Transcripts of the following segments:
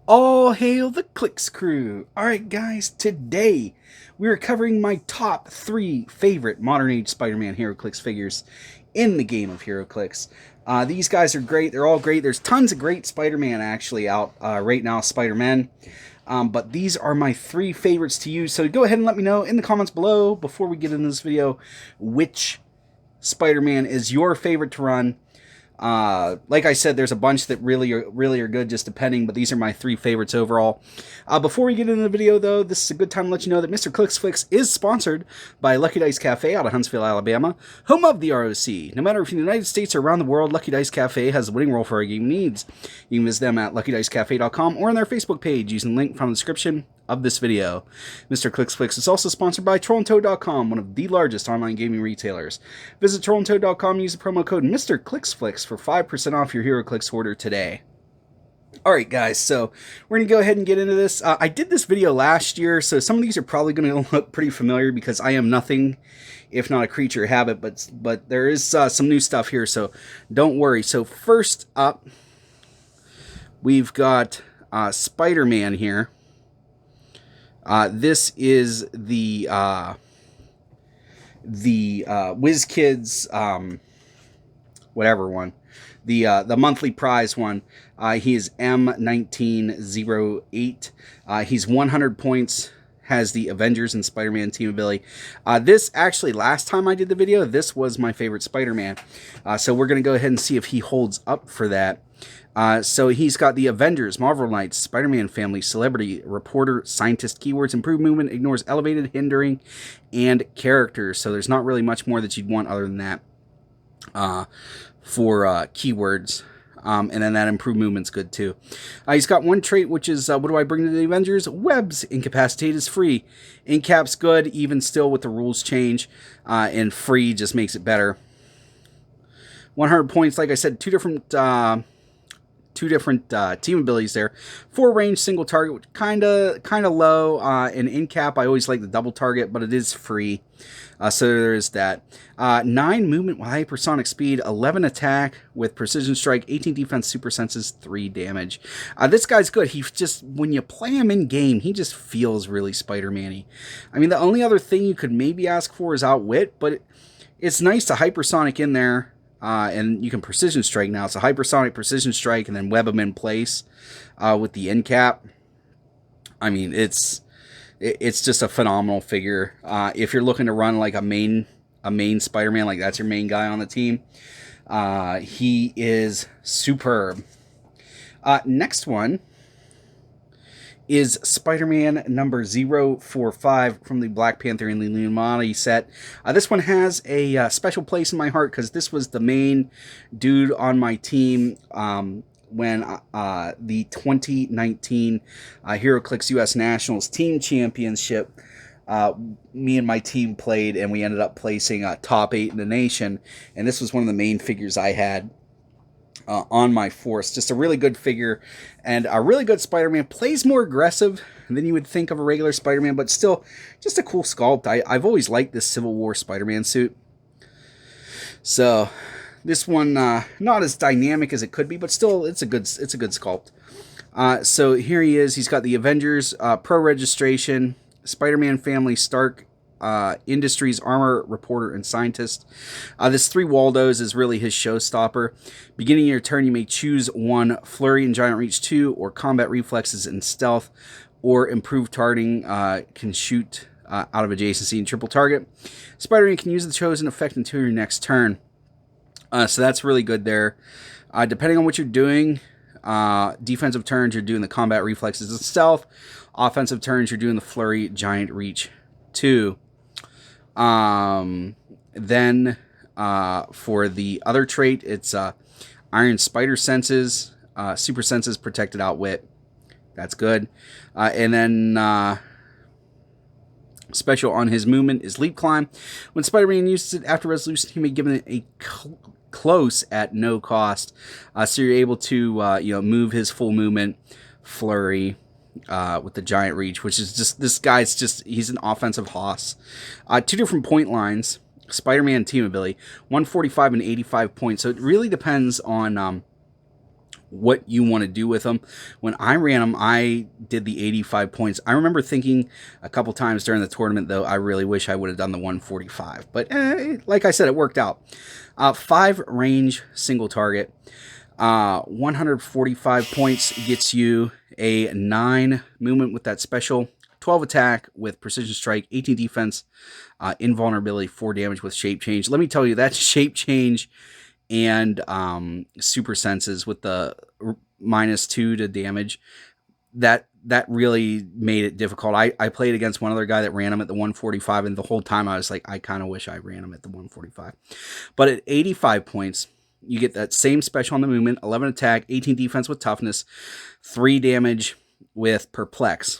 All hail the Clicks crew! Alright guys, today we are covering my top 3 favorite modern age Spider-Man Heroclix figures in the game of Heroclix. These guys are great, they're all great. There's tons of great Spider-Man actually out right now, Spider-Man. But these are my 3 favorites to use, so go ahead and let me know in the comments below before we get into this video which Spider-Man is your favorite to run. Like I said, there's a bunch that really are good, just depending, but these are my 3 favorites overall. Before we get into the video, though, this is a good time to let you know that Mr. Clicksflix is sponsored by Lucky Dice Cafe out of Huntsville, Alabama, home of the ROC. No matter if you're in the United States or around the world, Lucky Dice Cafe has the winning roll for our game needs. You can visit them at luckydicecafe.com or on their Facebook page using the link from the description of this video. Mr. Clicksflix is also sponsored by trollandtoad.com, one of the largest online gaming retailers. Visit trollandtoad.com and use the promo code Mr. Clicksflix for 5% off your Heroclix order today. Alright guys, so we're going to go ahead and get into this. I did this video last year, so some of these are probably going to look pretty familiar because I am nothing if not a creature of habit, but there is some new stuff here, so don't worry. So first up, we've got Spider-Man here. This is the WizKids whatever one, the monthly prize one. He is M1908. He's 100 points. Has the Avengers and Spider-Man team ability. This actually, last time I did the video, this was my favorite Spider-Man. So we're gonna go ahead and see if he holds up for that. So he's got the Avengers, Marvel Knights, Spider-Man family, celebrity, reporter, scientist, keywords, improved movement, ignores elevated, hindering, and characters. So there's not really much more that you'd want other than that for keywords. And then that improved movement's good too. He's got one trait, which is, what do I bring to the Avengers? Webs. Incapacitate is free. Incap's good, even still with the rules change. And free just makes it better. 100 points, like I said, two different team abilities there. 4 range, single target, which kind of low. And in cap, I always like the double target, but it is free. So there's that. 9 movement with hypersonic speed, 11 attack with precision strike, 18 defense, super senses, 3 damage. This guy's good. He just, when you play him in game, he just feels really Spider-Man-y. I mean, the only other thing you could maybe ask for is outwit, but it's nice to hypersonic in there. And you can precision strike now. So hypersonic, precision strike, and then web them in place with the end cap. I mean, it's just a phenomenal figure. If you're looking to run like a main Spider-Man, like that's your main guy on the team, he is superb. Next one is Spider-Man number 045 from the Black Panther and the Illuminati set. This one has a special place in my heart because this was the main dude on my team when the 2019 Heroclix US Nationals Team Championship, me and my team played, and we ended up placing top 8 in the nation. And this was one of the main figures I had on my force. Just a really good figure and a really good Spider-Man. Plays more aggressive than you would think of a regular Spider-Man, but still just a cool sculpt. I've always liked this Civil War Spider-Man suit. So this one, not as dynamic as it could be, but still it's a good sculpt. So here he is. He's got the Avengers Pro registration, Spider-Man family, Stark Industries, armor, reporter, and scientist. This 3 Waldos is really his showstopper. Beginning of your turn, you may choose 1 flurry and giant reach 2, or combat reflexes and stealth, or improved targeting, can shoot out of adjacency and triple target. Spider-Man can use the chosen effect until your next turn. So that's really good there. Depending on what you're doing, defensive turns, you're doing the combat reflexes and stealth. Offensive turns, you're doing the flurry, giant reach 2. Then for the other trait, it's Iron Spider Senses, Super Senses, Protected Outwit. That's good. And then special on his movement is Leap Climb. When Spider-Man uses it after resolution, he may give it a close at no cost. So you're able to move his full movement, flurry, with the giant reach, which is just, this guy's just, he's an offensive hoss. 2 different point lines, Spider-Man team ability, 145 and 85 points. So it really depends on what you want to do with them. When I ran them, I did the 85 points. I remember thinking a couple times during the tournament, though, I really wish I would have done the 145. But like I said, it worked out. 5 range, single target. 145 points gets you a 9 movement with that special, 12 attack with precision strike, 18 defense, invulnerability, 4 damage with shape change. Let me tell you, that shape change and super senses with the -2 to damage, that really made it difficult. I played against one other guy that ran him at the 145, and the whole time I was like, I kind of wish I ran him at the 145. But at 85 points, you get that same special on the movement, 11 attack, 18 defense with toughness, 3 damage with perplex.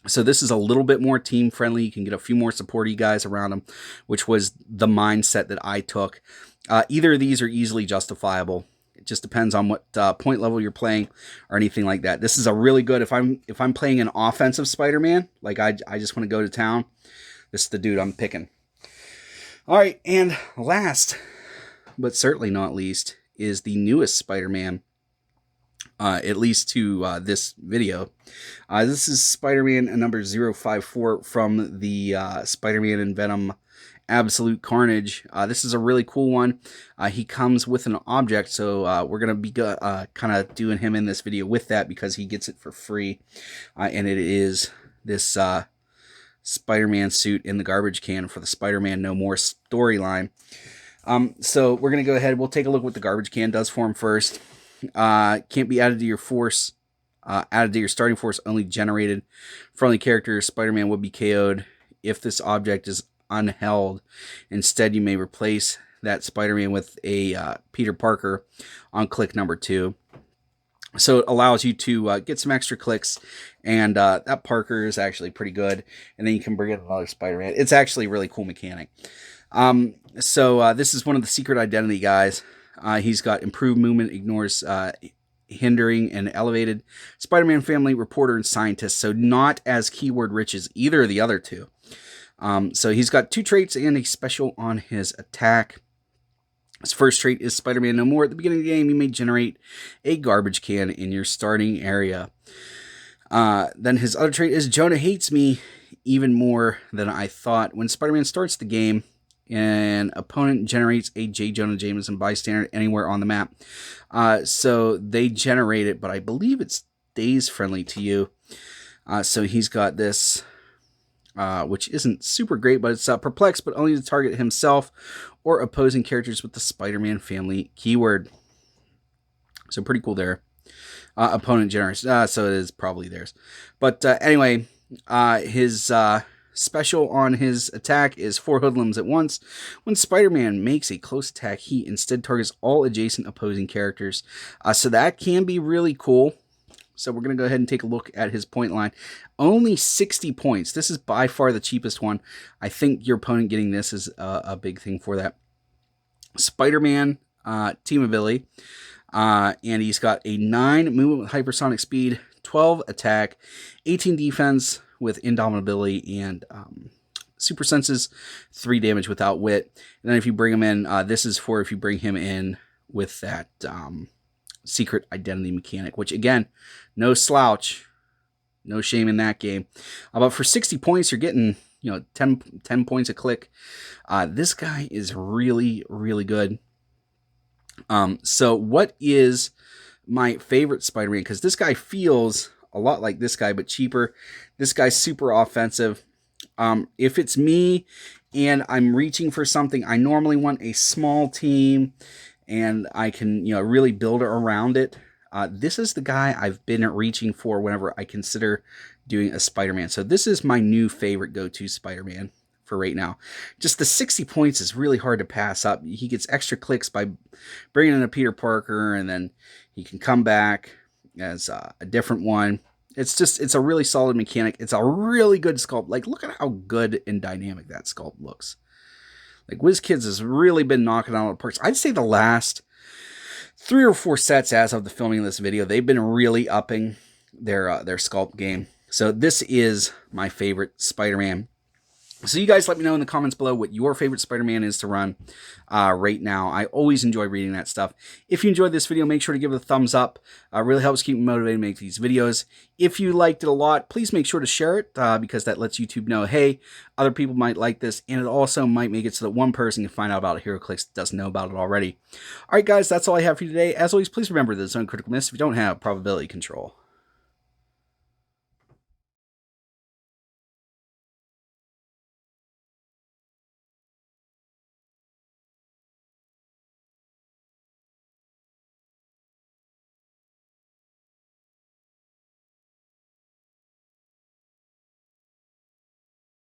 So this is a little bit more team friendly. You can get a few more supporty guys around him, which was the mindset that I took. Either of these are easily justifiable. It just depends on what point level you're playing or anything like that. This is a really good, if I'm playing an offensive Spider-Man, like I just want to go to town, this is the dude I'm picking. All right, and last, but certainly not least, is the newest Spider-Man, at least to this video. This is Spider-Man number 054 from the Spider-Man and Venom Absolute Carnage. This is a really cool one. He comes with an object, so we're going to be kind of doing him in this video with that because he gets it for free. And it is this Spider-Man suit in the garbage can for the Spider-Man No More storyline. So we're going to go ahead. We'll take a look what the garbage can does for him first. Can't be added to your force. Added to your starting force, only generated. Friendly characters, Spider-Man would be KO'd if this object is unheld. Instead, you may replace that Spider-Man with a Peter Parker on click number 2. So it allows you to get some extra clicks, and that Parker is actually pretty good. And then you can bring in another Spider-Man. It's actually a really cool mechanic. So this is one of the secret identity guys. He's got improved movement, ignores hindering and elevated. Spider-Man family, reporter, and scientist. So not as keyword rich as either of the other two. So he's got 2 traits and a special on his attack. His first trait is Spider-Man No More. At the beginning of the game, you may generate a garbage can in your starting area. Then his other trait is Jonah hates me even more than I thought. When Spider-Man starts the game, an opponent generates a J. Jonah Jameson bystander anywhere on the map. So they generate it, but I believe it stays friendly to you. So he's got this, which isn't super great, but it's perplex, but only to target himself or opposing characters with the Spider-Man family keyword. So pretty cool there. Opponent generates, so it is probably theirs. But anyway, his special on his attack is 4 hoodlums at once. When Spider-Man makes a close attack, he instead targets all adjacent opposing characters. So that can be really cool. So we're going to go ahead and take a look at his point line. Only 60 points. This is by far the cheapest one. I think your opponent getting this is a big thing for that. Spider-Man team ability. And he's got a 9 movement with hypersonic speed, 12 attack, 18 defense with indomitability, and super senses, 3 damage without wit. And then if you bring him in, this is for if you bring him in with that secret identity mechanic, which again, no slouch, no shame in that game. But for 60 points, you're getting 10 points a click. This guy is really, really good. So what is my favorite Spider-Man? Because this guy feels a lot like this guy, but cheaper. This guy's super offensive. If it's me and I'm reaching for something, I normally want a small team and I can, really build around it. This is the guy I've been reaching for whenever I consider doing a Spider-Man. So this is my new favorite go-to Spider-Man for right now. Just the 60 points is really hard to pass up. He gets extra clicks by bringing in a Peter Parker, and then he can come back as a different one. It's a really solid mechanic. It's a really good sculpt. Like, look at how good and dynamic that sculpt looks. Like, WizKids has really been knocking out the parks. I'd say the last 3 or 4 sets as of the filming of this video, they've been really upping their sculpt game. So this is my favorite Spider-Man. So you guys let me know in the comments below what your favorite Spider-Man is to run right now. I always enjoy reading that stuff. If you enjoyed this video, make sure to give it a thumbs up. Really helps keep me motivated to make these videos. If you liked it a lot, please make sure to share it because that lets YouTube know, hey, other people might like this, and it also might make it so that one person can find out about Heroclix that doesn't know about it already. All right, guys, that's all I have for you today. As always, please remember that it's uncritical miss if you don't have probability control.